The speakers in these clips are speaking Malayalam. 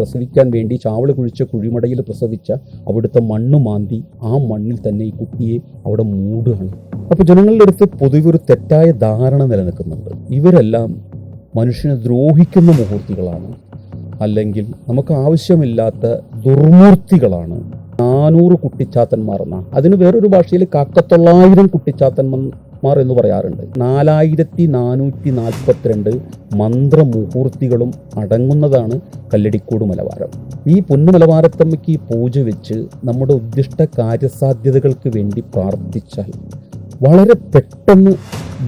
പ്രസവിക്കാൻ വേണ്ടി ചാവള കുഴിച്ച കുഴിമടയിൽ പ്രസവിച്ച അവിടുത്തെ മണ്ണ് മാന്തി ആ മണ്ണിൽ തന്നെ ഈ കുട്ടിയെ അവിടെ മൂടുകയാണ്. അപ്പോൾ ജനങ്ങളുടെ അടുത്ത് പൊതുവെ ഒരു തെറ്റായ ധാരണ നിലനിൽക്കുന്നുണ്ട്. ഇവരെല്ലാം മനുഷ്യനെ ദ്രോഹിക്കുന്ന മുഹൂർത്തികളാണ്, അല്ലെങ്കിൽ നമുക്ക് ആവശ്യമില്ലാത്ത ദുർമൂർത്തികളാണ്. 400 കുട്ടിച്ചാത്തന്മാർ എന്നാ, അതിന് വേറൊരു ഭാഷയിൽ 900 കുട്ടിച്ചാത്തന്മാർ എന്ന് പറയാറുണ്ട്. 4442 മന്ത്രമുഹൂർത്തികളും അടങ്ങുന്നതാണ് കല്ലടിക്കോട് മലവാരം. ഈ പൊന്നുമലവാരത്തമ്മയ്ക്ക് ഈ പൂജ വെച്ച് നമ്മുടെ ഉദ്ദിഷ്ട കാര്യസാധ്യതകൾക്ക് വേണ്ടി പ്രാർത്ഥിച്ചാൽ വളരെ പെട്ടെന്ന്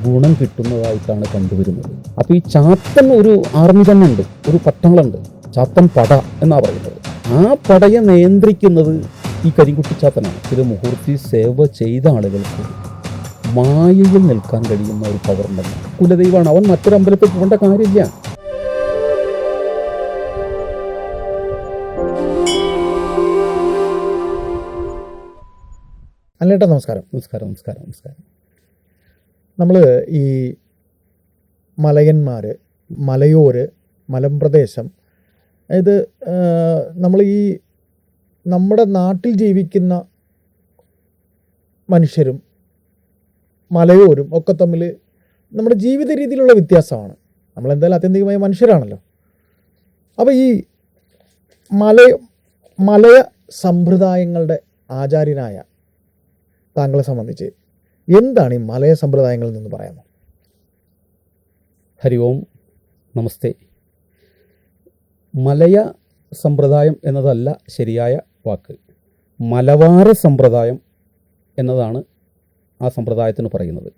ഗുണം കിട്ടുന്നതായിട്ടാണ് കണ്ടുവരുന്നത്. അപ്പോൾ ഈ ചാത്തൻ ഒരു ആർമി തന്നെ ഉണ്ട്, ഒരു പട്ടാളുണ്ട്, ചാത്തൻ പട എന്നാ പറയുന്നത്. ആ പടയെ നിയന്ത്രിക്കുന്നത് ഈ കരിങ്കുട്ടിച്ചാത്തനാണ്. ഇത് മുഹൂർത്തി സേവ ചെയ്ത ആളുകൾക്ക് മായയിൽ നിൽക്കാൻ കഴിയുന്ന ഒരു പവറുണ്ടല്ലോ. കുലദൈവമാണ് അവൻ, മറ്റൊരു അമ്പലത്തിൽ പോകേണ്ട കാര്യമില്ല. അല്ലേട്ടാ നമസ്കാരം. നമസ്കാരം നമസ്കാരം നമസ്കാരം. നമ്മൾ ഈ മലയന്മാർ, മലയോര്, മലമ്പ്രദേശം, അതായത് നമ്മൾ ഈ നമ്മുടെ നാട്ടിൽ ജീവിക്കുന്ന മനുഷ്യരും മലയോരും ഒക്കെ തമ്മിൽ നമ്മുടെ ജീവിത രീതിയിലുള്ള വ്യത്യാസമാണ്. നമ്മളെന്തായാലും ആത്യന്തികമായി മനുഷ്യരാണല്ലോ. അപ്പോൾ ഈ മലയ സമ്പ്രദായങ്ങളുടെ ആചാര്യനായ താങ്കളെ സംബന്ധിച്ച് എന്താണ് ഈ മലയ സമ്പ്രദായങ്ങളിൽ നിന്ന് പറയാമോ? ഹരി ഓം, നമസ്തേ. മലയ സമ്പ്രദായം എന്നതല്ല ശരിയായ വാക്ക്. മലവാര സമ്പ്രദായം എന്നതാണ് ആ സമ്പ്രദായത്തിന് പറയുന്നത്.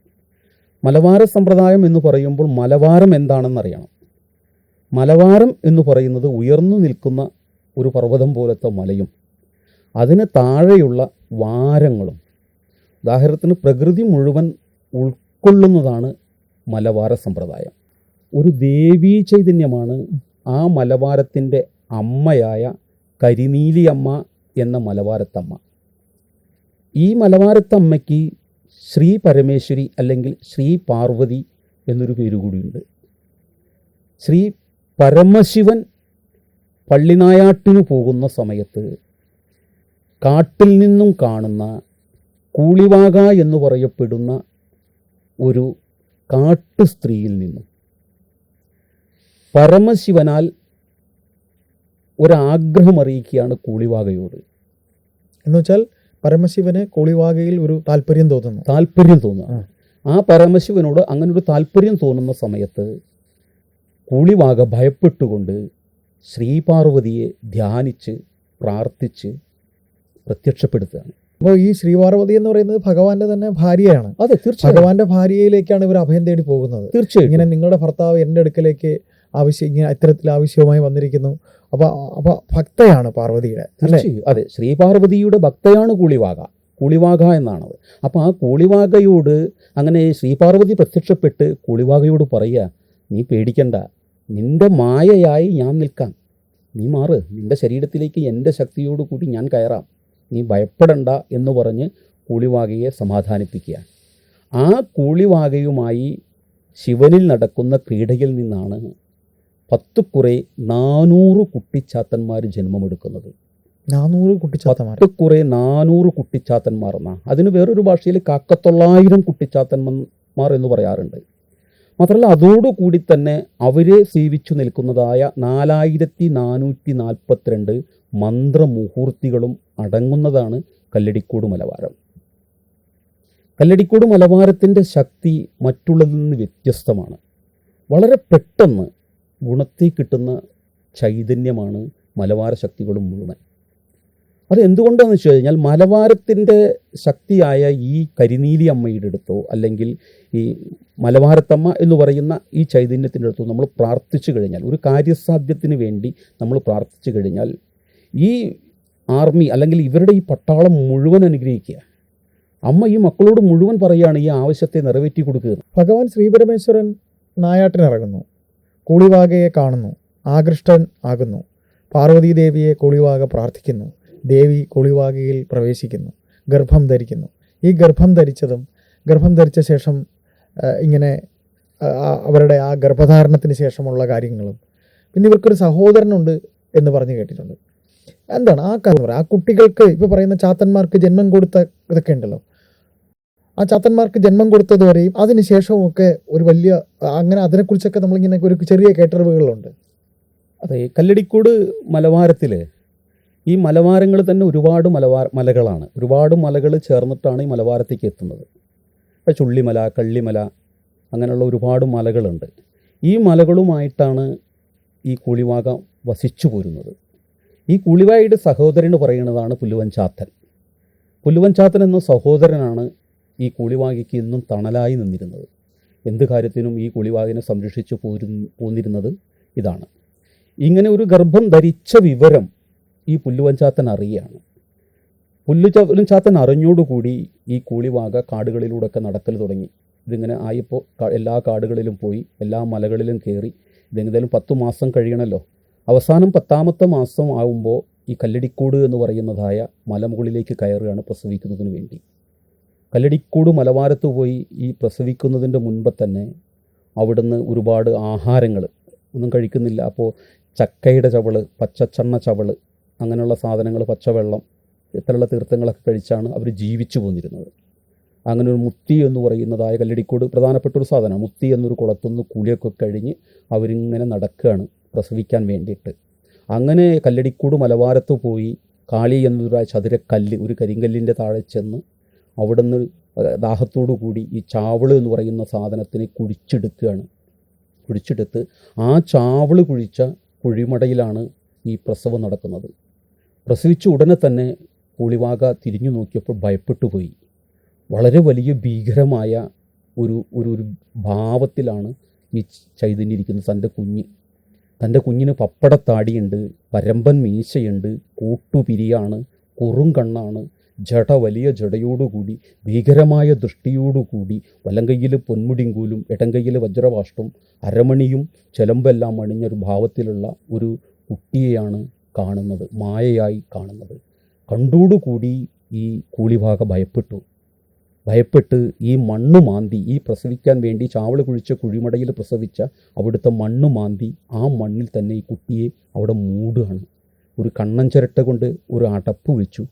മലവാര സമ്പ്രദായം എന്ന് പറയുമ്പോൾ മലവാരം എന്താണെന്നറിയണം. മലവാരം എന്ന് പറയുന്നത് ഉയർന്നു നിൽക്കുന്ന ഒരു പർവ്വതം പോലത്തെ മലയും അതിന് താഴെയുള്ള വാരങ്ങളും, ഉദാഹരണത്തിന് പ്രകൃതി മുഴുവൻ ഉൾക്കൊള്ളുന്നതാണ് മലവാര സമ്പ്രദായം. ഒരു ദേവീ ചൈതന്യമാണ് ആ മലവാരത്തിൻ്റെ അമ്മയായ കരിനീലിയമ്മ എന്ന മലവാരത്തമ്മ. ഈ മലവാരത്തമ്മയ്ക്ക് ശ്രീ പരമേശ്വരി അല്ലെങ്കിൽ ശ്രീ പാർവതി എന്നൊരു പേര് കൂടിയുണ്ട്. ശ്രീ പരമശിവൻ പള്ളിനായാട്ടിനു പോകുന്ന സമയത്ത് കാട്ടിൽ നിന്നും കാണുന്ന കൂളിവാക എന്ന് പറയപ്പെടുന്ന ഒരു കാട്ടു സ്ത്രീയിൽ നിന്നും പരമശിവനാൽ ഒരാഗ്രഹം അറിയിക്കുകയാണ് കൂളിവാകയോട്. എന്നുവെച്ചാൽ പരമശിവന് കൂളിവാകയിൽ ഒരു താല്പര്യം തോന്നുക. ആ പരമശിവനോട് അങ്ങനെ ഒരു താല്പര്യം തോന്നുന്ന സമയത്ത് കൂളിവാക ഭയപ്പെട്ടുകൊണ്ട് ശ്രീപാർവതിയെ ധ്യാനിച്ച് പ്രാർത്ഥിച്ച് പ്രത്യക്ഷപ്പെടുത്തുകയാണ്. അപ്പോൾ ഈ ശ്രീപാർവതി എന്ന് പറയുന്നത് ഭഗവാന്റെ തന്നെ ഭാര്യയാണ്. അതെ, തീർച്ചയായും ഭഗവാന്റെ ഭാര്യയിലേക്കാണ് ഇവർ അഭയം തേടി പോകുന്നത്. തീർച്ചയായും ഇങ്ങനെ നിങ്ങളുടെ ഭർത്താവ് എൻ്റെ അടുക്കലേക്ക് ഇങ്ങനെ ഇത്തരത്തിൽ ആവശ്യവുമായി വന്നിരിക്കുന്നു. അപ്പോൾ ഭക്തയാണ് പാർവതിയുടെ, അല്ലേ? അതെ, ശ്രീപാർവതിയുടെ ഭക്തയാണ് കൂളിവാക എന്നാണത്. അപ്പോൾ ആ കൂളിവാകയോട് അങ്ങനെ ശ്രീപാർവതി പ്രത്യക്ഷപ്പെട്ട് കൂളിവാകയോട് പറയുക, നീ പേടിക്കണ്ട, നിന്റെ മായയായി ഞാൻ നിൽക്കാം, നീ മാറ്, നിന്റെ ശരീരത്തിലേക്ക് എൻ്റെ ശക്തിയോട് കൂടി ഞാൻ കയറാം, നീ ഭയപ്പെടണ്ട എന്ന് പറഞ്ഞ് കൂളിവാകയെ സമാധാനിപ്പിക്കുക. ആ കൂളിവാകയുമായി ശിവനിൽ നടക്കുന്ന ക്രീഡയിൽ നിന്നാണ് 400 കുട്ടിച്ചാത്തന്മാർ ജന്മമെടുക്കുന്നത്. 400 കുട്ടിച്ചാത്തന്മാർ എന്നാ, അതിന് വേറൊരു ഭാഷയിൽ 900 കുട്ടിച്ചാത്തന്മാർ എന്ന് പറയാറുണ്ട്. മാത്രമല്ല അതോടുകൂടി തന്നെ അവരെ സേവിച്ചു നിൽക്കുന്നതായ 4442 മന്ത്രമുഹൂർത്തികളും അടങ്ങുന്നതാണ് കല്ലടിക്കോട് മലവാരം. കല്ലടിക്കോട് മലവാരത്തിൻ്റെ ശക്തി മറ്റുള്ളതിൽ നിന്ന് വ്യത്യസ്തമാണ്. വളരെ പെട്ടെന്ന് ഗുണത്തിൽ കിട്ടുന്ന ചൈതന്യമാണ് മലവാര ശക്തികളും മുഴുവൻ. അത് എന്തുകൊണ്ടാണെന്ന് വെച്ച് കഴിഞ്ഞാൽ മലവാരത്തിൻ്റെ ശക്തിയായ ഈ കരിനീലി അമ്മയുടെ അടുത്തോ അല്ലെങ്കിൽ ഈ മലവാരത്തമ്മ എന്ന് പറയുന്ന ഈ ചൈതന്യത്തിൻ്റെ അടുത്തോ നമ്മൾ പ്രാർത്ഥിച്ചു കഴിഞ്ഞാൽ, ഒരു കാര്യസാധ്യത്തിന് വേണ്ടി നമ്മൾ പ്രാർത്ഥിച്ചു കഴിഞ്ഞാൽ, ഈ ആർമി അല്ലെങ്കിൽ ഇവരുടെ ഈ പട്ടാളം മുഴുവൻ അനുഗ്രഹിക്കുക. അമ്മ ഈ മക്കളോട് മുഴുവൻ പറയുകയാണ് ഈ ആവശ്യത്തെ നിറവേറ്റി കൊടുക്കുക. ഭഗവാൻ ശ്രീപരമേശ്വരൻ നായാട്ടിനിറങ്ങുന്നു, കൂളിവാകയെ കാണുന്നു, ആകൃഷ്ടൻ ആകുന്നു. പാർവതീദേവിയെ കൂളിവാക പ്രാർത്ഥിക്കുന്നു. ദേവി കൂളിവാകയിൽ പ്രവേശിക്കുന്നു, ഗർഭം ധരിക്കുന്നു. ഈ ഗർഭം ധരിച്ച ശേഷം ഇങ്ങനെ അവരുടെ ആ ഗർഭധാരണത്തിന് ശേഷമുള്ള കാര്യങ്ങളും, പിന്നെ ഇവർക്കൊരു സഹോദരനുണ്ട്, എന്ന് പറഞ്ഞ് കേട്ടിട്ടുണ്ട്. എന്താണ് ആ കാര്യം? ആ കുട്ടികൾക്ക് ഇപ്പോൾ പറയുന്ന ചാത്തന്മാർക്ക് ജന്മം കൊടുത്ത ഇതൊക്കെ ഉണ്ടല്ലോ, ആ ചാത്തന്മാർക്ക് ജന്മം കൊടുത്തതുവരെയും അതിനുശേഷവും ഒക്കെ ഒരു വലിയ അങ്ങനെ അതിനെക്കുറിച്ചൊക്കെ നമ്മളിങ്ങനെ ഒരു ചെറിയ കേട്ടറിവുകളുണ്ട്. അതെ, കല്ലടിക്കോട് മലവാരത്തിൽ ഈ മലവാരങ്ങൾ തന്നെ ഒരുപാട് മലകളാണ്. ഒരുപാട് മലകൾ ചേർന്നിട്ടാണ് ഈ മലവാരത്തേക്ക് എത്തുന്നത്. ഇപ്പോൾ ചുള്ളിമല, കള്ളിമല, അങ്ങനെയുള്ള ഒരുപാട് മലകളുണ്ട്. ഈ മലകളുമായിട്ടാണ് ഈ കൂളിവാക വസിച്ചു പോരുന്നത്. ഈ കൂളിവായുടെ സഹോദരൻ എന്ന് പറയുന്നതാണ് പുല്ലുവൻ ചാത്തൻ. പുല്ലുവൻ ചാത്തൻ എന്ന സഹോദരനാണ് ഈ കൂളിവാകയ്ക്ക് ഇന്നും തണലായി നിന്നിരുന്നത്. എന്ത് കാര്യത്തിനും ഈ കൂളിവാകിനെ സംരക്ഷിച്ചു പോന്നിരുന്നത് ഇതാണ്. ഇങ്ങനെ ഒരു ഗർഭം ധരിച്ച വിവരം ഈ പുല്ലുവൻ ചാത്തൻ അറിയുകയാണ്. പുല്ലുവൻ ചാത്തൻ അറിഞ്ഞോടുകൂടി ഈ കൂളിവാക കാടുകളിലൂടെയൊക്കെ നടക്കൽ തുടങ്ങി. ഇതിങ്ങനെ ആയപ്പോൾ എല്ലാ കാടുകളിലും പോയി, എല്ലാ മലകളിലും കയറി. ഇതെന്തായാലും 10 മാസം കഴിയണമല്ലോ. അവസാനം 10ാമത്തെ മാസം ആകുമ്പോൾ ഈ കല്ലടിക്കോട് എന്ന് പറയുന്നതായ മലമുകളിലേക്ക് കയറുകയാണ് പ്രസവിക്കുന്നതിന് വേണ്ടി. കല്ലടിക്കോട് മലവാരത്ത് പോയി ഈ പ്രസവിക്കുന്നതിൻ്റെ മുൻപ് തന്നെ അവിടുന്ന് ഒരുപാട് ആഹാരങ്ങൾ ഒന്നും കഴിക്കുന്നില്ല. അപ്പോൾ ചക്കയുടെ ചവള്, പച്ചച്ചണ്ണ ചവള്, അങ്ങനെയുള്ള സാധനങ്ങൾ, പച്ചവെള്ളം, ഇത്തരമുള്ള തീർത്ഥങ്ങളൊക്കെ കഴിച്ചാണ് അവർ ജീവിച്ചു പോന്നിരുന്നത്. അങ്ങനെ ഒരു മുത്തി എന്ന് പറയുന്നതായ കല്ലടിക്കോട് പ്രധാനപ്പെട്ട ഒരു സാധനമാണ്. മുത്തി എന്നൊരു കുളത്തുനിന്ന് കുളിയൊക്കെ കഴിഞ്ഞ് അവരിങ്ങനെ നടക്കുകയാണ് പ്രസവിക്കാൻ വേണ്ടിയിട്ട്. അങ്ങനെ കല്ലടിക്കോട് മലവാരത്ത് പോയി കാളി എന്നൊരു ചതുരക്കല്ല്, ഒരു കരിങ്കല്ലിൻ്റെ താഴെ ചെന്ന് അവിടുന്ന് ദാഹത്തോടു കൂടി ഈ ചാവള് എന്ന് പറയുന്ന സാധനത്തിനെ കുഴിച്ചെടുക്കുകയാണ്. കുഴിച്ചെടുത്ത് ആ ചാവള് കുഴിച്ച കുഴിമടയിലാണ് ഈ പ്രസവം നടക്കുന്നത്. പ്രസവിച്ച ഉടനെ തന്നെ കൂളിവാക തിരിഞ്ഞു നോക്കിയപ്പോൾ ഭയപ്പെട്ടു പോയി. വളരെ വലിയ ഭീകരമായ ഒരു ഭാവത്തിലാണ് ഈ ചൈതന്യം ഇരിക്കുന്നത്. തൻ്റെ കുഞ്ഞിന് പപ്പടത്താടിയുണ്ട്, പരമ്പൻ മീശയുണ്ട്, കൂട്ടുപിരിയാണ്, കുറും കണ്ണാണ്, വലിയ ജടയോടുകൂടി, ഭീകരമായ ദൃഷ്ടിയോടുകൂടി, വലങ്കയ്യിൽ പൊന്മുടിങ്കൂലും ഇടങ്കയ്യിൽ വജ്രവാഷ്ടവും അരമണിയും ചെലമ്പെല്ലാം അണിഞ്ഞൊരു ഭാവത്തിലുള്ള ഒരു കുട്ടിയെയാണ് കാണുന്നത്, മായയായി കാണുന്നത്. കണ്ടോടുകൂടി ഈ കൂളിവാക ഭയപ്പെട്ട് ഈ മണ്ണ് മാന്തി, ഈ പ്രസവിക്കാൻ വേണ്ടി ചാവള് കുഴിച്ച കുഴിമടയിൽ പ്രസവിച്ച അവിടുത്തെ മണ്ണ് മാന്തി ആ മണ്ണിൽ തന്നെ ഈ കുട്ടിയെ അവിടെ മൂടുകയാണ്. ഒരു കണ്ണൻ ചിരട്ട കൊണ്ട് ഒരു അടപ്പ് വെച്ചു,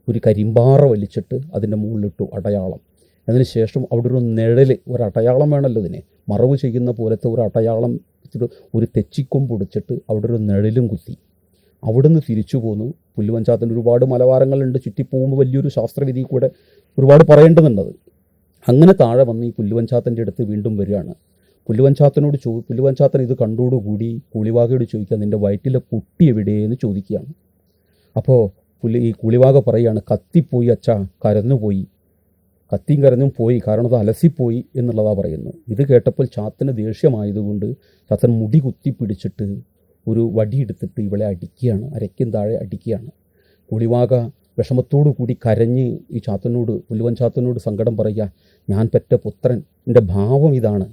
ഒരു കരിമ്പാറ വലിച്ചിട്ട് അതിൻ്റെ മുകളിലിട്ടു അടയാളം. അതിനുശേഷം അവിടെ ഒരു നിഴൽ, ഒരു അടയാളം വേണമല്ലോ ഇതിനെ, മറവ് ചെയ്യുന്ന പോലത്തെ ഒരു അടയാളം വെച്ചിട്ട് ഒരു തെച്ചിക്കൊമ്പ് ഒടിച്ചിട്ട് അവിടെ ഒരു നിഴലും കുത്തി. അവിടുന്ന് തിരിച്ചു പോന്നു. പുല്ലുവൻ ചാത്തൻ ഒരുപാട് മലവാരങ്ങളുണ്ട്, ചുറ്റിപ്പോകുമ്പോൾ വലിയൊരു ശാസ്ത്രവിധി കൂടെ ഒരുപാട് പറയേണ്ടതുണ്ടത്. അങ്ങനെ താഴെ വന്ന് ഈ പുല്ലുവൻ ചാത്തൻ്റെ അടുത്ത് വീണ്ടും വരികയാണ്. പുല്ലുവൻ ചാത്തൻ ഇത് കണ്ടോടുകൂടി കൂളിവാകയോട് ചോദിക്കുക, നിൻ്റെ വയറ്റിലെ കുട്ടി എവിടെയെന്ന് ചോദിക്കുകയാണ്. അപ്പോൾ ഈ കൂളിവാക പറയുകയാണ്, കത്തിപ്പോയി അച്ഛാ, കരഞ്ഞുപോയി, കത്തിയും കരഞ്ഞും പോയി, കാരണം അത് അലസിപ്പോയി എന്നുള്ളതാണ് പറയുന്നത്. ഇത് കേട്ടപ്പോൾ ചാത്തന് ദേഷ്യമായതുകൊണ്ട് ചാത്തൻ മുടി കുത്തി പിടിച്ചിട്ട് ഒരു വടിയെടുത്തിട്ട് ഇവളെ അടിക്കുകയാണ്, അരയ്ക്കും താഴെ അടിക്കുകയാണ്. കൂളിവാക വിഷമത്തോടു കൂടി കരഞ്ഞ് ഈ പുല്ലുവൻ ചാത്തനോട് സങ്കടം പറയുക, ഞാൻ പെറ്റ പുത്രൻ, എൻ്റെ ഭാവം ഇതാണ്,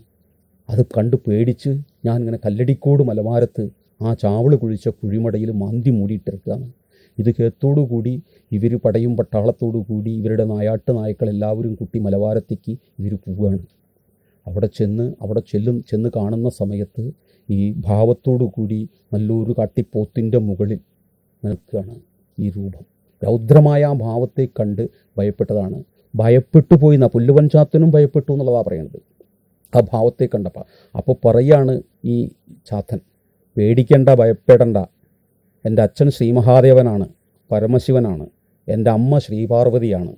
അത് കണ്ട് പേടിച്ച് ഞാൻ ഇങ്ങനെ കല്ലടിക്കോട് മലവാരത്ത് ആ ചാവള് കുഴിച്ച കുഴിമടയിൽ മാന്തി മൂടിയിട്ടിരിക്കുകയാണ്. ഇത് കേട്ടോടുകൂടി ഇവർ പടയും പട്ടാളത്തോടു കൂടി ഇവരുടെ നായാട്ട് എല്ലാവരും കൂട്ടി മലവാരത്തേക്ക് ഇവർ പോവുകയാണ്. അവിടെ ചെന്ന് കാണുന്ന സമയത്ത് ഈ ഭാവത്തോടു കൂടി നല്ലൊരു കാട്ടിപ്പോത്തിൻ്റെ മുകളിൽ നിൽക്കുകയാണ് ഈ രൂപം. രൗദ്രമായ ആ ഭാവത്തെ കണ്ട് ഭയപ്പെട്ടതാണ്. ഭയപ്പെട്ടു പോയി എന്നാ പുല്ലുവൻ ചാത്തനും ഭയപ്പെട്ടു എന്നുള്ളതാണ് പറയുന്നത് ആ ഭാവത്തെ കണ്ടപ്പോൾ. അപ്പോൾ പറയാണ് ഈ ചാത്തൻ, പേടിക്കേണ്ട, ഭയപ്പെടണ്ട, എൻ്റെ അച്ഛൻ ശ്രീമഹാദേവനാണ്, പരമശിവനാണ്, എൻ്റെ അമ്മ ശ്രീപാർവതിയാണ്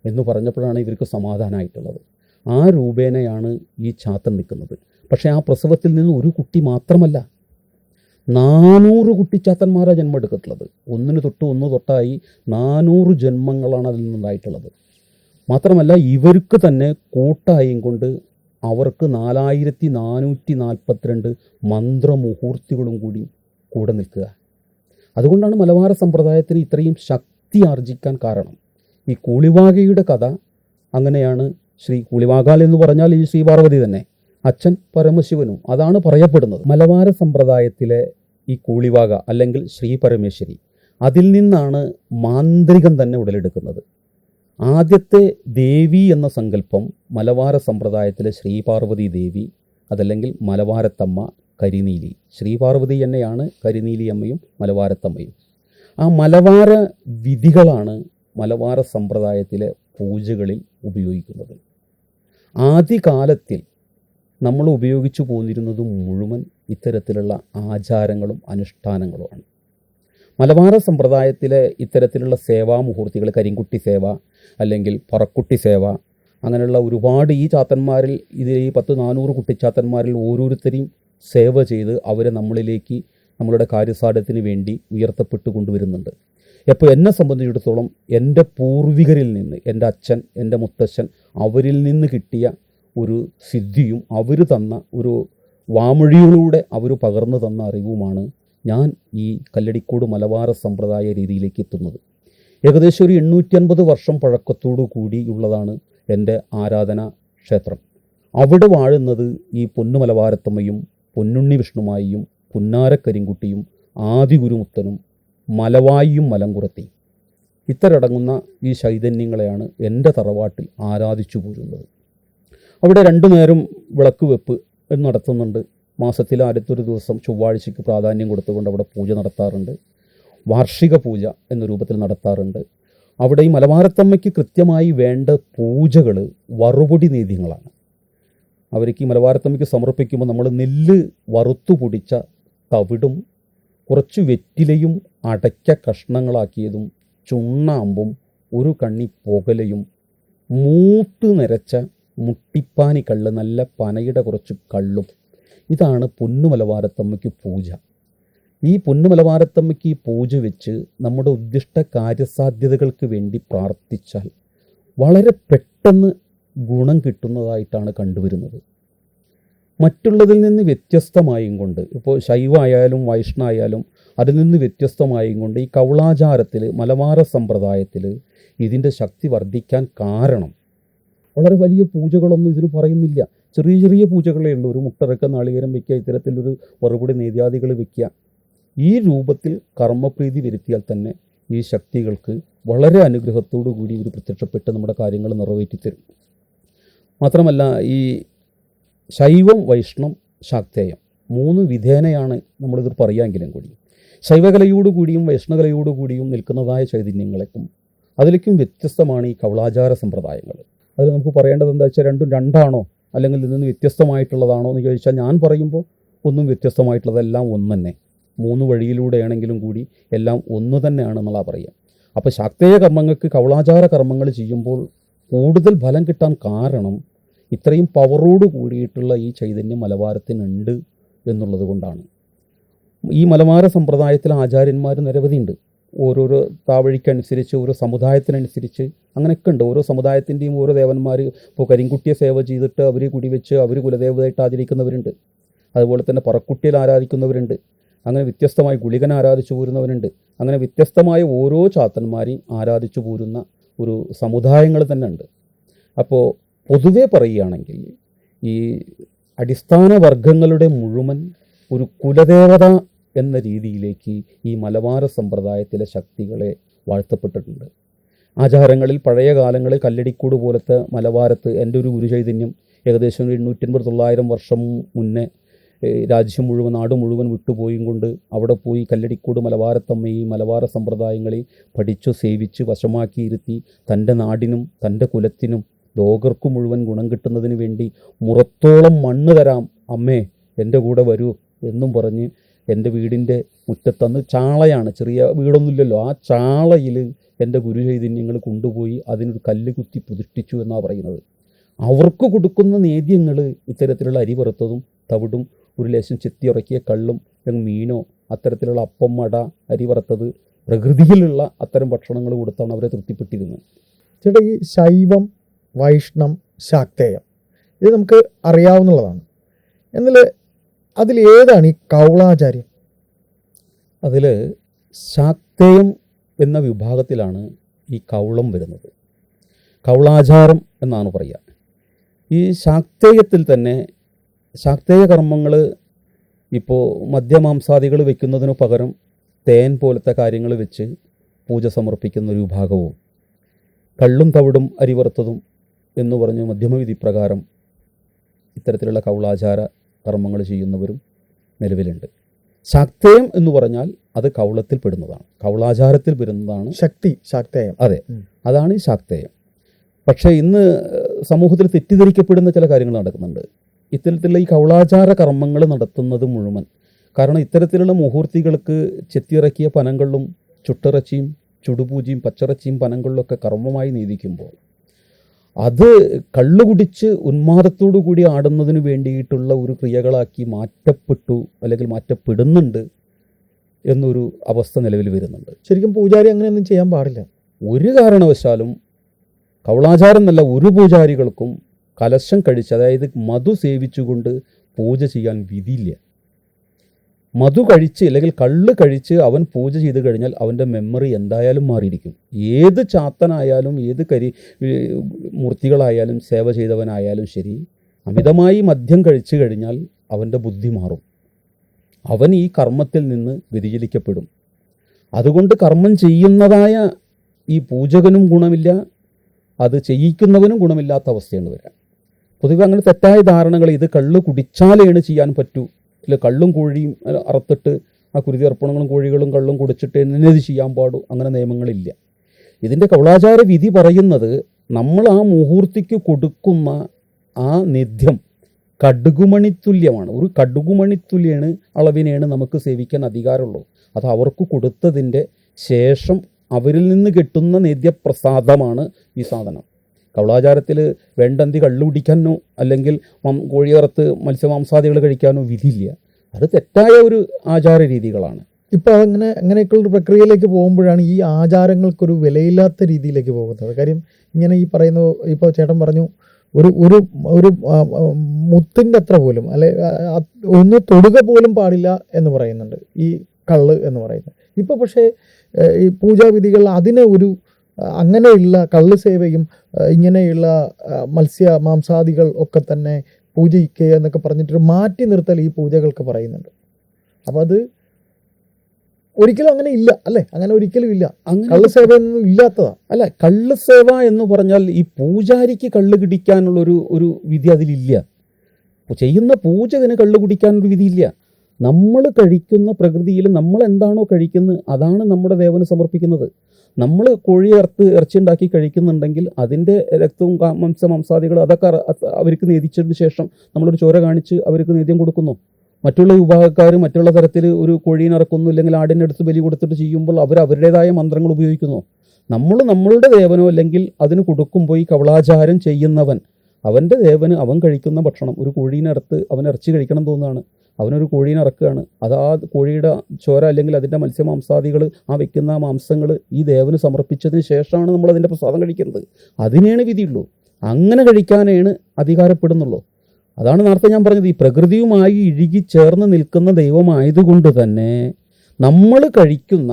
എന്ന് പറഞ്ഞപ്പോഴാണ് ഇവർക്ക് സമാധാനമായിട്ടുള്ളത്. ആ രൂപേണയാണ് ഈ ചാത്തൻ നിൽക്കുന്നത്. പക്ഷേ ആ പ്രസവത്തിൽ നിന്ന് ഒരു കുട്ടി മാത്രമല്ല, 400 കുട്ടിച്ചാത്തന്മാരാണ് ജന്മം എടുത്തിട്ടുള്ളത്. ഒന്ന് തൊട്ടായി 400 ജന്മങ്ങളാണ് അതിൽ നിന്നുണ്ടായിട്ടുള്ളത്. മാത്രമല്ല ഇവർക്ക് തന്നെ കൂട്ടായും കൊണ്ട് അവർക്ക് 4442 മന്ത്രമുഹൂർത്തികളും കൂടെ നിൽക്കുക. അതുകൊണ്ടാണ് മലബാർ സമ്പ്രദായത്തിന് ഇത്രയും ശക്തി ആർജിക്കാൻ കാരണം. ഈ കൂളിവാകയുടെ കഥ അങ്ങനെയാണ്. ശ്രീ കൂളിവാകാൽ എന്ന് പറഞ്ഞാൽ ഈ ശ്രീപാർവതി തന്നെ, അച്ഛൻ പരമശിവനും, അതാണ് പറയപ്പെടുന്നത്. മലബാർ സമ്പ്രദായത്തിലെ ഈ കൂളിവാക അല്ലെങ്കിൽ ശ്രീ പരമേശ്വരി, അതിൽ നിന്നാണ് മാന്ത്രികം തന്നെ ഉടലെടുക്കുന്നത്. ആദ്യത്തെ ദേവി എന്ന സങ്കല്പം മലബാർ സമ്പ്രദായത്തിലെ ശ്രീപാർവതി ദേവി, അതല്ലെങ്കിൽ മലബാരത്തമ്മ, കരിനീലി. ശ്രീപാർവതി തന്നെയാണ് കരിനീലി അമ്മയും മലവാരത്തമ്മയും. ആ മലവാര വിധികളാണ് മലവാര സമ്പ്രദായത്തിലെ പൂജകളിൽ ഉപയോഗിക്കുന്നത്. ആദ്യകാലത്തിൽ നമ്മൾ ഉപയോഗിച്ചു പോന്നിരുന്നത് മുഴുവൻ ഇത്തരത്തിലുള്ള ആചാരങ്ങളും അനുഷ്ഠാനങ്ങളുമാണ്. മലബാർ സമ്പ്രദായത്തിലെ ഇത്തരത്തിലുള്ള സേവാമുഹൂർത്തികൾ, കരിങ്കുട്ടി സേവ അല്ലെങ്കിൽ പറക്കുട്ടി സേവ, അങ്ങനെയുള്ള ഒരുപാട് ഈ ചാത്തന്മാരിൽ ഈ 400 കുട്ടിച്ചാത്തന്മാരിൽ ഓരോരുത്തരെയും സേവ ചെയ്ത് അവരെ നമ്മളിലേക്ക് നമ്മളുടെ കാര്യസാധ്യത്തിന് വേണ്ടി ഉയർത്തപ്പെട്ടു കൊണ്ടുവരുന്നുണ്ട്. അപ്പോൾ എന്നെ സംബന്ധിച്ചിടത്തോളം എൻ്റെ പൂർവികരിൽ നിന്ന്, എൻ്റെ അച്ഛൻ, എൻ്റെ മുത്തച്ഛൻ, അവരിൽ നിന്ന് കിട്ടിയ ഒരു സിദ്ധിയും അവർ തന്ന ഒരു വാമൊഴിയിലൂടെ അവർ പകർന്നു തന്ന അറിവുമാണ് ഞാൻ ഈ കല്ലടിക്കോട് മലബാർ സമ്പ്രദായ രീതിയിലേക്ക് എത്തുന്നത്. ഏകദേശം ഒരു 850 വർഷം പഴക്കത്തോടു കൂടിയുള്ളതാണ് എൻ്റെ ആരാധനാ ക്ഷേത്രം. അവിടെ വാഴുന്നത് ഈ പൊന്നു മലബാരത്തമ്മയും പൊന്നുണ്ണി വിഷ്ണുമായിയും പുന്നാരക്കരിങ്കുട്ടിയും ആദിഗുരുമുത്തനും മലവായിയും മലങ്കുറത്തി. ഇത്തരടങ്ങുന്ന ഈ ചൈതന്യങ്ങളെയാണ് എൻ്റെ തറവാട്ടിൽ ആരാധിച്ചു പോരുന്നത്. അവിടെ 2 നേരം വിളക്ക് വെപ്പ് നടത്തുന്നുണ്ട്. മാസത്തിൽ ആദ്യത്തൊരു ദിവസം ചൊവ്വാഴ്ചയ്ക്ക് പ്രാധാന്യം കൊടുത്തുകൊണ്ട് അവിടെ പൂജ നടത്താറുണ്ട്. വാർഷിക പൂജ എന്ന രൂപത്തിൽ നടത്താറുണ്ട്. അവിടെ ഈ മലബാരത്തമ്മയ്ക്ക് കൃത്യമായി വേണ്ട പൂജകൾ വറുപൊടി നേദ്യങ്ങളാണ്. അവർക്ക് ഈ മലബാരത്തമ്മയ്ക്ക് സമർപ്പിക്കുമ്പോൾ നമ്മൾ നെല്ല് വറുത്തു പൊടിച്ച തവിടും കുറച്ച് വെറ്റിലയും അടയ്ക്ക കഷ്ണങ്ങളാക്കിയതും ചുണ്ണാമ്പും ഒരു കണ്ണി പുകലയും മൂത്ത് നിറച്ച മുട്ടിപ്പാനി കള്ള്, നല്ല പനയുടെ കുറച്ച് കള്ളും, ഇതാണ് പൊന്നു മലബാരത്തമ്മയ്ക്ക് പൂജ. ഈ പൊന്നു മലബാരത്തമ്മയ്ക്ക് ഈ പൂജ വെച്ച് നമ്മുടെ ഉദ്ദിഷ്ട കാര്യസാധ്യതകൾക്ക് വേണ്ടി പ്രാർത്ഥിച്ചാൽ വളരെ പെട്ടെന്ന് ഗുണം കിട്ടുന്നതായിട്ടാണ് കണ്ടുവരുന്നത്. മറ്റുള്ളതിൽ നിന്ന് വ്യത്യസ്തമായും കൊണ്ട്, ഇപ്പോൾ ശൈവമായാലും വൈഷ്ണവായാലും അതിൽ നിന്ന് വ്യത്യസ്തമായും കൊണ്ട് ഈ കൗളാചാരത്തിൽ, മലബാർ സമ്പ്രദായത്തിൽ ഇതിൻ്റെ ശക്തി വർദ്ധിക്കാൻ കാരണം വളരെ വലിയ പൂജകളൊന്നും ഇതിന് പറയുന്നില്ല. ചെറിയ ചെറിയ പൂജകളേ ഉള്ളൂ. ഒരു മുട്ടറക്ക, നാളികേരം വയ്ക്കുക, ഇത്തരത്തിലൊരു മറുപടി നേദ്യാദികൾ വയ്ക്കുക. ഈ രൂപത്തിൽ കർമ്മപ്രീതി വരുത്തിയാൽ തന്നെ ഈ ശക്തികൾക്ക് വളരെ അനുഗ്രഹത്തോടു കൂടി ഇവർ പ്രത്യക്ഷപ്പെട്ട് നമ്മുടെ കാര്യങ്ങൾ നിറവേറ്റിത്തരും. മാത്രമല്ല, ഈ ശൈവം, വൈഷ്ണവം, ശാക്തേയം 3 വിധേനയാണ് നമ്മളിത് പറയാമെങ്കിലും കൂടി ശൈവകലയോടുകൂടിയും വൈഷ്ണവകലയോടുകൂടിയും നിൽക്കുന്നതായ ചൈതന്യങ്ങളേക്കും അതിലേക്കും വ്യത്യസ്തമാണ് ഈ കൗളാചാര സമ്പ്രദായങ്ങൾ. അതിൽ നമുക്ക് പറയേണ്ടത് എന്താ വെച്ചാൽ, രണ്ടും രണ്ടാണോ അല്ലെങ്കിൽ ഇതിൽ നിന്ന് വ്യത്യസ്തമായിട്ടുള്ളതാണോ എന്ന് ചോദിച്ചാൽ, ഞാൻ പറയുമ്പോൾ ഒന്നും വ്യത്യസ്തമായിട്ടുള്ളതെല്ലാം ഒന്ന് തന്നെ. 3 വഴിയിലൂടെയാണെങ്കിലും കൂടി എല്ലാം ഒന്ന് തന്നെയാണെന്നുള്ള പറയുക. അപ്പോൾ ശാക്തേയ കർമ്മങ്ങൾക്ക്, കൗളാചാര കർമ്മങ്ങൾ ചെയ്യുമ്പോൾ കൂടുതൽ ഫലം കിട്ടാൻ കാരണം ഇത്രയും പവറോട് കൂടിയിട്ടുള്ള ഈ ചൈതന്യം മലബാരത്തിനുണ്ട് എന്നുള്ളത് കൊണ്ടാണ്. ഈ മലബാര സമ്പ്രദായത്തിലെ ആചാര്യന്മാർ നിരവധിയുണ്ട്. ഓരോരോ താവഴിക്കനുസരിച്ച്, ഓരോ സമുദായത്തിനനുസരിച്ച് അങ്ങനെയൊക്കെ ഉണ്ട്. ഓരോ സമുദായത്തിൻ്റെയും ഓരോ ദേവന്മാർ. ഇപ്പോൾ കരിങ്കുട്ടിയെ സേവ ചെയ്തിട്ട് അവർ കുടിവെച്ച് അവർ കുലദേവതയായിട്ട് ആചരിക്കുന്നവരുണ്ട്. അതുപോലെ തന്നെ പറക്കുട്ടിയിൽ ആരാധിക്കുന്നവരുണ്ട്. അങ്ങനെ വ്യത്യസ്തമായി ഗുളികനെ ആരാധിച്ചു പോരുന്നവരുണ്ട്. അങ്ങനെ വ്യത്യസ്തമായ ഓരോ ചാത്തന്മാരെയും ആരാധിച്ചു പോരുന്ന ഒരു സമുദായങ്ങൾ തന്നെ ഉണ്ട്. അപ്പോൾ പൊതുവെ പറയുകയാണെങ്കിൽ ഈ അടിസ്ഥാന വർഗങ്ങളുടെ മുഴുവൻ ഒരു കുലദേവത എന്ന രീതിയിലേക്ക് ഈ മലബാർ സമ്പ്രദായത്തിലെ ശക്തികളെ വാഴ്ത്തപ്പെട്ടിട്ടുണ്ട്. ആചാരങ്ങളിൽ പഴയ കാലങ്ങളിൽ കല്ലടിക്കൂട് പോലത്തെ മലബാരത്ത് എൻ്റെ ഒരു ഗുരുചൈതന്യം ഏകദേശം 850-900 വർഷം മുന്നേ രാജ്യം മുഴുവൻ, നാട് മുഴുവൻ വിട്ടുപോയും കൊണ്ട് അവിടെ പോയി കല്ലടിക്കൂട് മലബാരത്തമ്മയും മലബാർ സമ്പ്രദായങ്ങളെ പഠിച്ചു, സേവിച്ച്, വശമാക്കിയിരുത്തി തൻ്റെ നാടിനും തൻ്റെ കുലത്തിനും ലോകർക്കു മുഴുവൻ ഗുണം കിട്ടുന്നതിന് വേണ്ടി മുറത്തോളം മണ്ണ് തരാം അമ്മേ, എൻ്റെ കൂടെ വരൂ എന്നും പറഞ്ഞ് എൻ്റെ വീടിൻ്റെ മുറ്റത്തന്ന് ചാളയാണ്, ചെറിയ വീടൊന്നുമില്ലല്ലോ, ആ ചാളയിൽ എൻ്റെ ഗുരുചൈതന്യങ്ങൾ കൊണ്ടുപോയി അതിനൊരു കല്ല് കുത്തി പ്രതിഷ്ഠിച്ചു എന്നാണ് പറയുന്നത്. അവർക്ക് കൊടുക്കുന്ന നേദ്യങ്ങൾ ഇത്തരത്തിലുള്ള അരി വറുത്തതും തവിടും ഒരു ലേശം ചെത്തിയുറക്കിയ കള്ളും മീനോ അത്തരത്തിലുള്ള അപ്പം, മട, അരി വറുത്തത്, പ്രകൃതിയിലുള്ള അത്തരം ഭക്ഷണങ്ങൾ കൊടുത്താണ് അവരെ തൃപ്തിപ്പെട്ടിരുന്നത്. ചേട്ടാ, ഈ ശൈവം, വൈഷ്ണവം, ശാക്തേയം ഇത് നമുക്ക് അറിയാവുന്നതാണ്. എന്നാൽ അതിലേതാണ് ഈ കൗളാചാര്യം? അതിൽ ശാക്തേയം എന്ന വിഭാഗത്തിലാണ് ഈ കൗളം വരുന്നത്. കൗളാചാരം എന്നാണ് പറയുക. ഈ ശാക്തേയത്തിൽ തന്നെ ശാക്തേയ കർമ്മങ്ങൾ ഇപ്പോൾ മദ്യമാംസാദികൾ വയ്ക്കുന്നതിനു പകരം തേൻ പോലത്തെ കാര്യങ്ങൾ വെച്ച് പൂജ സമർപ്പിക്കുന്ന ഒരു വിഭാഗവും, കള്ളും തവിടും അരിവറുത്തതും എന്ന് പറഞ്ഞ് മധ്യമവിധി പ്രകാരം ഇത്തരത്തിലുള്ള കൗളാചാര കർമ്മങ്ങൾ ചെയ്യുന്നവരും നിലവിലുണ്ട്. ശാക്തേയം എന്ന് പറഞ്ഞാൽ അത് കൗളത്തിൽ പെടുന്നതാണ്, കൗളാചാരത്തിൽ പെടുന്നതാണ് ശക്തി, ശാക്തേയം. അതെ, അതാണ് ഈ ശാക്തേയം. പക്ഷേ ഇന്ന് സമൂഹത്തിൽ തെറ്റിദ്ധരിക്കപ്പെടുന്ന ചില കാര്യങ്ങൾ നടക്കുന്നുണ്ട്. ഇത്തരത്തിലുള്ള ഈ കൗളാചാര കർമ്മങ്ങൾ നടത്തുന്നത് മുഴുവൻ കാരണം ഇത്തരത്തിലുള്ള മുഹൂർത്തികൾക്ക് ചെത്തിയിറക്കിയ പനങ്കളിലും ചുട്ടിറച്ചിയും ചുടുപൂജയും പച്ചിറച്ചിയും പനങ്കളിലൊക്കെ കർമ്മമായി നീതിക്കുമ്പോൾ അത് കള്ളുകുടിച്ച് ഉന്മാദത്തോടു കൂടി ആടുന്നതിന് വേണ്ടിയിട്ടുള്ള ഒരു ക്രിയകളാക്കി മാറ്റപ്പെട്ടു അല്ലെങ്കിൽ മാറ്റപ്പെടുന്നുണ്ട് എന്നൊരു അവസ്ഥ നിലവിൽ വരുന്നുണ്ട്. ശരിക്കും പൂജാരി അങ്ങനെയൊന്നും ചെയ്യാൻ പാടില്ല. ഒരു കാരണവശാലും കൗളാചാരം എന്നല്ല, ഒരു പൂജാരികൾക്കും കലശം കഴിച്ച്, അതായത് മധു സേവിച്ചുകൊണ്ട് പൂജ ചെയ്യാൻ വിധിയില്ല. മധു കഴിച്ച് അല്ലെങ്കിൽ കള്ള് കഴിച്ച് അവൻ പൂജ ചെയ്ത് കഴിഞ്ഞാൽ അവൻ്റെ മെമ്മറി എന്തായാലും മാറിയിരിക്കും. ഏത് ചാത്തനായാലും ഏത് മൂർത്തികളായാലും സേവ ചെയ്തവനായാലും ശരി, അമിതമായി മദ്യം കഴിച്ചു കഴിഞ്ഞാൽ അവൻ്റെ ബുദ്ധി മാറും, അവൻ ഈ കർമ്മത്തിൽ നിന്ന് വ്യതിചലിക്കപ്പെടും. അതുകൊണ്ട് കർമ്മം ചെയ്യുന്നതായ ഈ പൂജകനും ഗുണമില്ല, അത് ചെയ്യിക്കുന്നവനും ഗുണമില്ലാത്ത അവസ്ഥയാണ് വരാൻ. പൊതുവെ അങ്ങനെ തെറ്റായ ധാരണകൾ, ഇത് കള്ള് കുടിച്ചാലാണ് ചെയ്യാൻ പറ്റൂ, ഇല്ല കള്ളും കോഴിയും അറുത്തിട്ട് ആ കുരുതി അർപ്പണങ്ങളും കോഴികളും കള്ളും കുടിച്ചിട്ട് എന്നത് ചെയ്യാൻ പാടൂ, അങ്ങനെ നിയമങ്ങളില്ല. ഇതിൻ്റെ കൗളാചാര വിധി പറയുന്നത് നമ്മൾ ആ മുഹൂർത്തിക്ക് കൊടുക്കുന്ന ആ നിധ്യം കടുകുമണിത്തുല്യമാണ്. ഒരു കടുകുമണിത്തുല്യാണ് അളവിനെയാണ് നമുക്ക് സേവിക്കാൻ അധികാരമുള്ളൂ. അത് അവർക്ക് കൊടുത്തതിൻ്റെ ശേഷം അവരിൽ നിന്ന് കിട്ടുന്ന നിത്യപ്രസാദമാണ് ഈ സാധനം. കൗളാചാരത്തിൽ വേണ്ടന്തി കള്ളു കുടിക്കാനോ അല്ലെങ്കിൽ കോഴിയറത്ത് മത്സ്യമാംസാദികൾ കഴിക്കാനോ വിധിയില്ല. അത് തെറ്റായ ഒരു ആചാര രീതികളാണ്. ഇപ്പോൾ അങ്ങനെയൊക്കെയുള്ള പ്രക്രിയയിലേക്ക് പോകുമ്പോഴാണ് ഈ ആചാരങ്ങൾക്കൊരു വിലയില്ലാത്ത രീതിയിലേക്ക് പോകുന്നത്. കാര്യം ഇങ്ങനെ ഈ പറയുന്ന, ഇപ്പോൾ ചേട്ടൻ പറഞ്ഞു ഒരു ഒരു ഒരു മുത്തിൻ്റെ അത്ര പോലും അല്ലെ ഒന്ന് തൊടുക പോലും പാടില്ല എന്ന് പറയുന്നുണ്ട് ഈ കള്ള് എന്ന് പറയുന്നത്. ഇപ്പോൾ പക്ഷേ ഈ പൂജാവിധികൾ അതിനെ ഒരു അങ്ങനെയുള്ള കള്ള് സേവയും ഇങ്ങനെയുള്ള മത്സ്യ മാംസാദികൾ ഒക്കെ തന്നെ പൂജിക്കുക എന്നൊക്കെ പറഞ്ഞിട്ടൊരു മാറ്റി നിർത്തൽ ഈ പൂജകൾക്ക് പറയുന്നുണ്ട്. അപ്പം അത് ഒരിക്കലും അങ്ങനെ ഇല്ല അല്ലേ? അങ്ങനെ ഒരിക്കലും ഇല്ല. കള്ള് സേവ ഒന്നും ഇല്ലാത്തതാണ്. അല്ല, കള്ള് സേവ എന്ന് പറഞ്ഞാൽ ഈ പൂജാരിക്ക് കള്ള് കുടിക്കാനുള്ളൊരു ഒരു വിധി അതിലില്ല. ചെയ്യുന്ന പൂജകന് കള്ള് കുടിക്കാനൊരു വിധിയില്ല. നമ്മൾ കഴിക്കുന്ന പ്രകൃതിയിൽ നമ്മൾ എന്താണോ കഴിക്കുന്നത് അതാണ് നമ്മുടെ ദേവന് സമർപ്പിക്കുന്നത്. നമ്മൾ കോഴി ഇറച്ചി ഉണ്ടാക്കി കഴിക്കുന്നുണ്ടെങ്കിൽ അതിൻ്റെ രക്തവും മാംസാദികൾ അതൊക്കെ അവർക്ക് നേദിച്ചതിന് ശേഷം നമ്മളൊരു ചോര കാണിച്ച് അവർക്ക് നേദ്യം കൊടുക്കുന്നു. മറ്റുള്ള വിഭാഗക്കാർ മറ്റുള്ള തരത്തിൽ ഒരു കോഴീനെ ഇറക്കുന്നു അല്ലെങ്കിൽ ആടിൻ്റെ അടുത്ത് ബലി കൊടുത്തിട്ട് ചെയ്യുമ്പോൾ അവർ അവരുടേതായ മന്ത്രങ്ങൾ ഉപയോഗിക്കുന്നു. നമ്മൾ നമ്മളുടെ ദേവനോ അല്ലെങ്കിൽ അതിന് കൊടുക്കുമ്പോൾ ഈ കവളാചാരം ചെയ്യുന്നവൻ അവൻ്റെ ദേവന് അവൻ കഴിക്കുന്ന ഭക്ഷണം, ഒരു കോഴീനെ ഇറത്ത് അവൻ ഇറച്ചി കഴിക്കണം തോന്നുകയാണ്, അവനൊരു കോഴീനെ ഇറക്കുകയാണ്, അത് ആ കോഴിയുടെ ചോര അല്ലെങ്കിൽ അതിൻ്റെ മത്സ്യമാംസാദികൾ ആ വെക്കുന്ന മാംസങ്ങൾ ഈ ദേവന് സമർപ്പിച്ചതിന് ശേഷമാണ് നമ്മൾ അതിൻ്റെ പ്രസാദം കഴിക്കുന്നത്. അതിനെയാണ് വിധിയുള്ളൂ. അങ്ങനെ കഴിക്കാനാണ് അധികാരപ്പെടുന്നുള്ളൂ. അതാണ് നേരത്തെ ഞാൻ പറഞ്ഞത്, ഈ പ്രകൃതിയുമായി ഇഴുകി ചേർന്ന് നിൽക്കുന്ന ദൈവമായതുകൊണ്ട് തന്നെ നമ്മൾ കഴിക്കുന്ന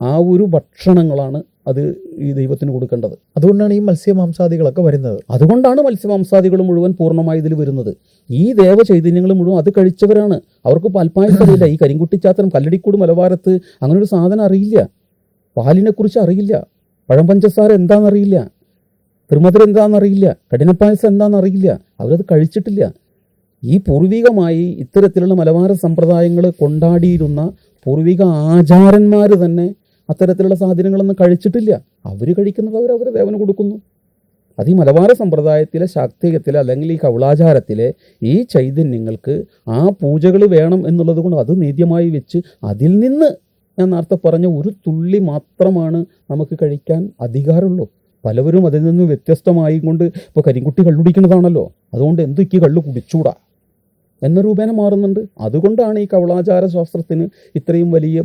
ആ ഒരു ഭക്ഷണങ്ങളാണ് അത് ഈ ദൈവത്തിന് കൊടുക്കേണ്ടത്. അതുകൊണ്ടാണ് ഈ മത്സ്യമാംസാദികളൊക്കെ വരുന്നത്. അതുകൊണ്ടാണ് മത്സ്യമാംസാദികൾ മുഴുവൻ പൂർണ്ണമായി ഇതിൽ വരുന്നത്. ഈ ദേവ ചൈതന്യങ്ങൾ മുഴുവൻ അത് കഴിച്ചവരാണ്. അവർക്ക് പാൽപ്പായസം അറിയില്ല. ഈ കരിങ്കുട്ടിച്ചാത്തനം കല്ലടിക്കൂട് മലബാരത്ത് അങ്ങനെ ഒരു സാധനം അറിയില്ല. പാലിനെക്കുറിച്ച് അറിയില്ല. പഴം പഞ്ചസാര എന്താണെന്നറിയില്ല. തിരുമധുരം എന്താണെന്നറിയില്ല. കഠിനപ്പായസം എന്താണെന്നറിയില്ല. അവരത് കഴിച്ചിട്ടില്ല. ഈ പൂർവികമായി ഇത്തരത്തിലുള്ള മലബാര സമ്പ്രദായങ്ങൾ കൊണ്ടാടിയിരുന്ന പൂർവിക ആചാരന്മാർ തന്നെ അത്തരത്തിലുള്ള സാധനങ്ങളൊന്നും കഴിച്ചിട്ടില്ല. അവർ കഴിക്കുന്നത് അവരവരെ ദേവന് കൊടുക്കുന്നു. അത് ഈ മലബാര സമ്പ്രദായത്തിലെ ശാക്തികത്തിലെ അല്ലെങ്കിൽ ഈ കൗളാചാരത്തിലെ ഈ ചൈതന്യങ്ങൾക്ക് ആ പൂജകൾ വേണം എന്നുള്ളത് കൊണ്ട് അത് നേദ്യമായി വെച്ച് അതിൽ നിന്ന് ഞാൻ നേരത്തെ പറഞ്ഞ ഒരു തുള്ളി മാത്രമാണ് നമുക്ക് കഴിക്കാൻ അധികാരമുള്ളൂ. പലവരും അതിൽ നിന്ന് വ്യത്യസ്തമായി കൊണ്ട് ഇപ്പോൾ കരിങ്കുട്ടി കള്ളുടിക്കുന്നതാണല്ലോ, അതുകൊണ്ട് എന്തൊക്കെ കള്ളു കുടിച്ചൂടാ എന്ന രൂപേണ മാറുന്നുണ്ട്. അതുകൊണ്ടാണ് ഈ കൗളാചാര ശാസ്ത്രത്തിന് ഇത്രയും വലിയ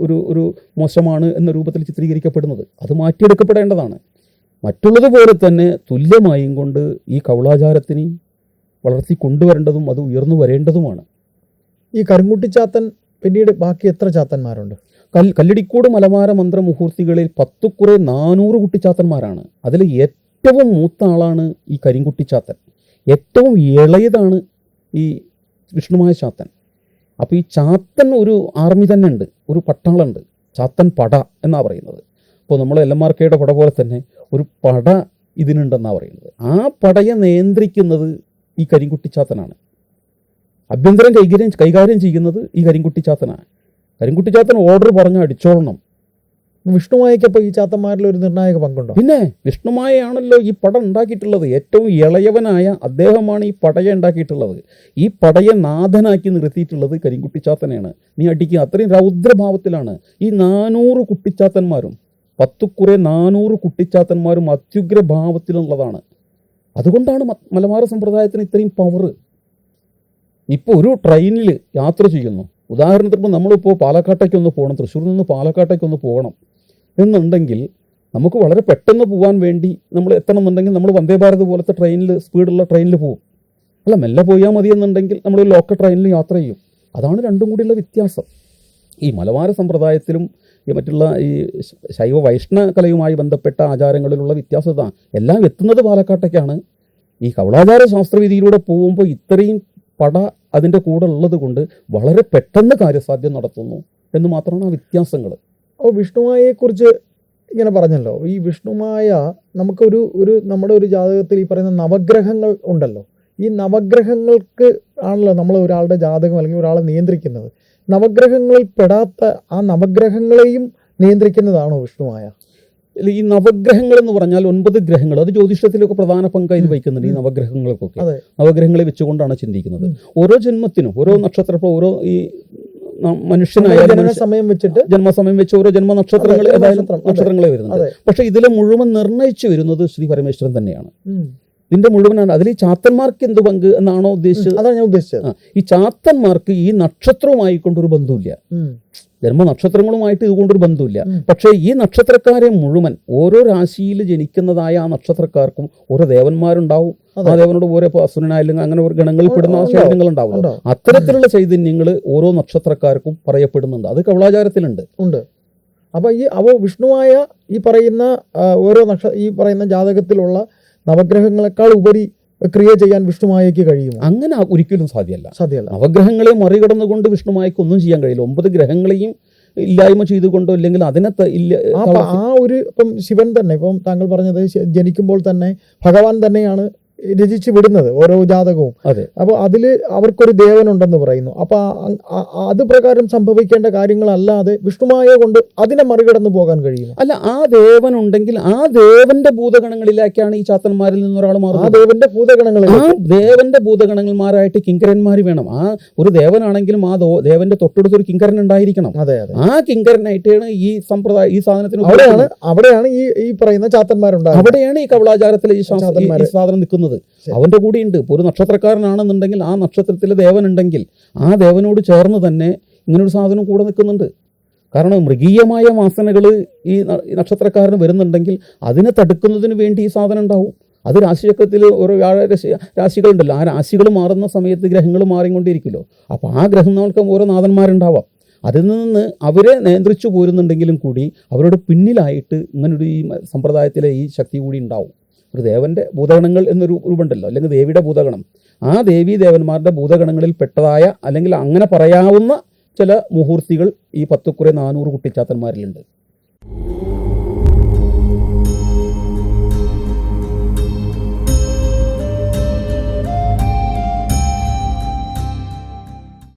ഒരു മോശമാണ് എന്ന രൂപത്തിൽ ചിത്രീകരിക്കപ്പെടുന്നത്. അത് മാറ്റിയെടുക്കപ്പെടേണ്ടതാണ്. മറ്റുള്ളതുപോലെ തന്നെ തുല്യമായും കൊണ്ട് ഈ കൗളാചാരത്തിന് വളർത്തി കൊണ്ടുവരേണ്ടതും അത് ഉയർന്നു വരേണ്ടതുമാണ്. ഈ കരിങ്കുട്ടിച്ചാത്തൻ പിന്നീട് ബാക്കി എത്ര ചാത്തന്മാരുണ്ട്? കല്ലടിക്കോട് മലബാര മന്ത്ര മുഹൂർത്തികളിൽ 400 കുട്ടിച്ചാത്തന്മാരാണ്. അതിൽ ഏറ്റവും മൂത്ത ആളാണ് ഈ കരിങ്കുട്ടിച്ചാത്തൻ. ഏറ്റവും ഇളയതാണ് ഈ വിഷ്ണുമായ ചാത്തൻ. അപ്പോൾ ഈ ചാത്തൻ ഒരു ആർമി തന്നെ ഉണ്ട്, ഒരു പട്ടാളുണ്ട്. ചാത്തൻ പട എന്നാണ് പറയുന്നത്. ഇപ്പോൾ നമ്മൾ LMRKയുടെ പട പോലെ തന്നെ ഒരു പട ഇതിനുണ്ടെന്നാണ് പറയുന്നത്. ആ പടയെ നിയന്ത്രിക്കുന്നത് ഈ കരിങ്കുട്ടിച്ചാത്തനാണ്. ആഭ്യന്തരം കൈകാര്യം ചെയ്യുന്നത് ഈ കരിങ്കുട്ടിച്ചാത്തനാണ്. കരിങ്കുട്ടിച്ചാത്തൻ ഓർഡർ പറഞ്ഞ് അടിച്ചോളണം. വിഷ്ണുമായക്കപ്പോൾ ഈ ചാത്തന്മാരിൽ ഒരു നിർണായക പങ്കുണ്ടോ? പിന്നെ വിഷ്ണുമായയാണല്ലോ ഈ പട ഉണ്ടാക്കിയിട്ടുള്ളത്. ഏറ്റവും ഇളയവനായ അദ്ദേഹമാണ് ഈ പടയെ ഉണ്ടാക്കിയിട്ടുള്ളത്. ഈ പടയെ നാഥനാക്കി നിർത്തിയിട്ടുള്ളത് കരിങ്കുട്ടിച്ചാത്തനെയാണ്. നീ അടിക്കുക, അത്രയും രൗദ്രഭാവത്തിലാണ്. ഈ 400 കുട്ടിച്ചാത്തന്മാരും 400 കുട്ടിച്ചാത്തന്മാരും അത്യുഗ്രഭാവത്തിലുള്ളതാണ്. അതുകൊണ്ടാണ് മലബാർ സമ്പ്രദായത്തിന് ഇത്രയും പവർ. ഇപ്പോൾ ഒരു ട്രെയിനിൽ യാത്ര ചെയ്യുന്നു, ഉദാഹരണത്തിന് നമ്മളിപ്പോൾ പാലക്കാട്ടേക്കൊന്ന് പോകണം, തൃശ്ശൂരിൽ നിന്ന് പാലക്കാട്ടേക്കൊന്ന് പോകണം എന്നുണ്ടെങ്കിൽ നമുക്ക് വളരെ പെട്ടെന്ന് പോകാൻ വേണ്ടി നമ്മൾ എത്തണം എന്നുണ്ടെങ്കിൽ നമ്മൾ വന്ദേ ഭാരത് പോലത്തെ ട്രെയിനിൽ, സ്പീഡുള്ള ട്രെയിനിൽ പോകും. അല്ല, മെല്ലെ പോയാൽ മതി എന്നുണ്ടെങ്കിൽ നമ്മൾ ലോക്കൽ ട്രെയിനിൽ യാത്ര ചെയ്യും. അതാണ് രണ്ടും കൂടിയുള്ള വ്യത്യാസം. ഈ മലബാർ സമ്പ്രദായത്തിലും ഈ മറ്റുള്ള ഈ ശൈവ വൈഷ്ണവ കലയുമായി ബന്ധപ്പെട്ട ആചാരങ്ങളിലുള്ള വ്യത്യാസത എല്ലാം എത്തുന്നത് പാലക്കാട്ടേക്കാണ്. ഈ കൗളാചാര ശാസ്ത്രവിധിയിലൂടെ പോകുമ്പോൾ ഇത്രയും പട അതിൻ്റെ കൂടെ ഉള്ളത് കൊണ്ട് വളരെ പെട്ടെന്ന് കാര്യസാധ്യം നടത്തുന്നു എന്ന് മാത്രമാണ് ആ വ്യത്യാസങ്ങൾ. അപ്പോൾ വിഷ്ണുമായയെക്കുറിച്ച് ഇങ്ങനെ പറഞ്ഞല്ലോ, ഈ വിഷ്ണുമായ നമുക്കൊരു നമ്മുടെ ഒരു ജാതകത്തിൽ ഈ പറയുന്ന നവഗ്രഹങ്ങൾ ഉണ്ടല്ലോ, ഈ നവഗ്രഹങ്ങൾക്ക് ആണല്ലോ നമ്മൾ ഒരാളുടെ ജാതകം അല്ലെങ്കിൽ ഒരാളെ നിയന്ത്രിക്കുന്നത്. നവഗ്രഹങ്ങളിൽ പെടാത്ത ആ നവഗ്രഹങ്ങളെയും നിയന്ത്രിക്കുന്നതാണോ വിഷ്ണുമായ? ഈ നവഗ്രഹങ്ങൾ എന്ന് പറഞ്ഞാൽ 9 ഗ്രഹങ്ങൾ, അത് ജ്യോതിഷത്തിലൊക്കെ പ്രധാന പങ്കായി വഹിക്കുന്നുണ്ട്. ഈ നവഗ്രഹങ്ങൾക്കൊക്കെ നവഗ്രഹങ്ങളെ വെച്ചുകൊണ്ടാണ് ചിന്തിക്കുന്നത്. ഓരോ ജന്മത്തിനും ഓരോ നക്ഷത്രം, ഓരോ ഈ മനുഷ്യനായ സമയം വെച്ചിട്ട് ജന്മസമയം വെച്ച് ഓരോ ജന്മ നക്ഷത്രങ്ങളെ വരുന്നത്. പക്ഷെ ഇതിൽ മുഴുവൻ നിർണയിച്ചു വരുന്നത് ശ്രീ പരമേശ്വരൻ തന്നെയാണ്. ഇതിന്റെ മുഴുവനാണ്. അതിൽ ഈ ചാത്തന്മാർക്ക് എന്ത് പങ്ക് എന്നാണോ ഉദ്ദേശിച്ചത്? അതാണ് ഞാൻ ഉദ്ദേശിച്ചത്. ഈ ചാത്തന്മാർക്ക് ഈ നക്ഷത്രവുമായി കൊണ്ടൊരു ബന്ധമില്ല, ജന്മനക്ഷത്രങ്ങളുമായിട്ട് ഇതുകൊണ്ടൊരു ബന്ധമില്ല. പക്ഷേ ഈ നക്ഷത്രക്കാരെ മുഴുവൻ ഓരോ രാശിയിൽ ജനിക്കുന്നതായ ആ നക്ഷത്രക്കാർക്കും ഓരോ ദേവന്മാരുണ്ടാവും. ആ ദേവനോട് ഓരോ അസുരനായില്ലെങ്കിൽ അങ്ങനെ ഒരു ഗണങ്ങളിൽ പെടുന്ന ചൈതന്യങ്ങൾ ഉണ്ടാവുമല്ലോ. അത്തരത്തിലുള്ള ചൈതന്യങ്ങൾ ഓരോ നക്ഷത്രക്കാർക്കും പറയപ്പെടുന്നുണ്ട്. അത് കൗളാചാരത്തിലുണ്ട്. അപ്പോൾ വിഷ്ണുവായ ഈ പറയുന്ന ഓരോ ഈ പറയുന്ന ജാതകത്തിലുള്ള നവഗ്രഹങ്ങളെക്കാൾ ഉപരി ക്രിയ ചെയ്യാൻ വിഷ്ണുമായയ്ക്ക് കഴിയുമോ? അങ്ങനെ ഒരിക്കലും സാധ്യമല്ല. നവഗ്രഹങ്ങളെ മറികടന്നുകൊണ്ട് വിഷ്ണുമായയ്ക്ക് ഒന്നും ചെയ്യാൻ കഴിയില്ല. 9 ഗ്രഹങ്ങളെയും ഇല്ലായ്മ ചെയ്തുകൊണ്ടോ അല്ലെങ്കിൽ അതിനെ ഇപ്പം ശിവൻ തന്നെ, ഇപ്പം താങ്കൾ പറഞ്ഞത് ജനിക്കുമ്പോൾ തന്നെ ഭഗവാൻ തന്നെയാണ് രചിച്ചു വിടുന്നത് ഓരോ ജാതകവും. അപ്പോൾ അതിൽ അവർക്കൊരു ദേവനുണ്ടെന്ന് പറയുന്നു. അപ്പോൾ അത് പ്രകാരം സംഭവിക്കേണ്ട കാര്യങ്ങളല്ലാതെ വിഷ്ണുമായ കൊണ്ട് അതിനെ മറികടന്നു പോകാൻ കഴിയും? അല്ല, ആ ദേവനുണ്ടെങ്കിൽ ആ ദേവന്റെ ഭൂതഗണങ്ങളിലേക്കാണ് ഈ ചാത്തന്മാരിൽ നിന്നൊരാൾ മാറുന്നത്. ദേവന്റെ ഭൂതഗണങ്ങന്മാരായിട്ട് കിങ്കരന്മാർ വേണം. ആ ഒരു ദേവനാണെങ്കിലും ആ ദേവന്റെ തൊട്ടടുത്തൊരു കിങ്കരൻ ഉണ്ടായിരിക്കണം. ആ കിങ്കരനായിട്ടാണ് ഈ സമ്പ്രദായം, ഈ സാധനത്തിന് അവിടെയാണ് ഈ പറയുന്ന ചാത്തന്മാരുണ്ടാകുന്നത്. അവിടെയാണ് ഈ കൗളാചാരത്തിലെ ഈ സാധനം നിൽക്കുന്നത്. അവന്റെ കൂടിയുണ്ട്. ഇപ്പോൾ ഒരു നക്ഷത്രക്കാരനാണെന്നുണ്ടെങ്കിൽ ആ നക്ഷത്രത്തിലെ ദേവനുണ്ടെങ്കിൽ ആ ദേവനോട് ചേർന്ന് തന്നെ ഇങ്ങനൊരു സാധനം കൂടെ നിൽക്കുന്നുണ്ട്. കാരണം മൃഗീയമായ വാസനകൾ ഈ നക്ഷത്രക്കാരന് വരുന്നുണ്ടെങ്കിൽ അതിനെ തടുക്കുന്നതിന് വേണ്ടി ഈ സാധനം ഉണ്ടാവും. അത് രാശിചക്രത്തിൽ ഓരോ രാശികളുണ്ടല്ലോ, ആ രാശികൾ മാറുന്ന സമയത്ത് ഗ്രഹങ്ങൾ മാറിക്കൊണ്ടിരിക്കുമല്ലോ. അപ്പോൾ ആ ഗ്രഹങ്ങൾക്ക് ഓരോ നാഥന്മാരുണ്ടാവാം. അതിൽ നിന്ന് അവരെ നിയന്ത്രിച്ചു പോരുന്നുണ്ടെങ്കിലും കൂടി അവരുടെ പിന്നിലായിട്ട് ഇങ്ങനൊരു ഈ സമ്പ്രദായത്തിലെ ഈ ശക്തി കൂടി ഉണ്ടാവും. ഒരു ദേവന്റെ ഭൂതഗണങ്ങൾ എന്നൊരു രൂപമുണ്ടല്ലോ, അല്ലെങ്കിൽ ദേവിയുടെ ഭൂതഗണം. ആ ദേവീ ദേവന്മാരുടെ ഭൂതഗണങ്ങളിൽ പെട്ടതായ അല്ലെങ്കിൽ അങ്ങനെ പറയാവുന്ന ചില മുഹൂർത്തികൾ ഈ 400 കുട്ടിച്ചാത്തന്മാരിലുണ്ട്.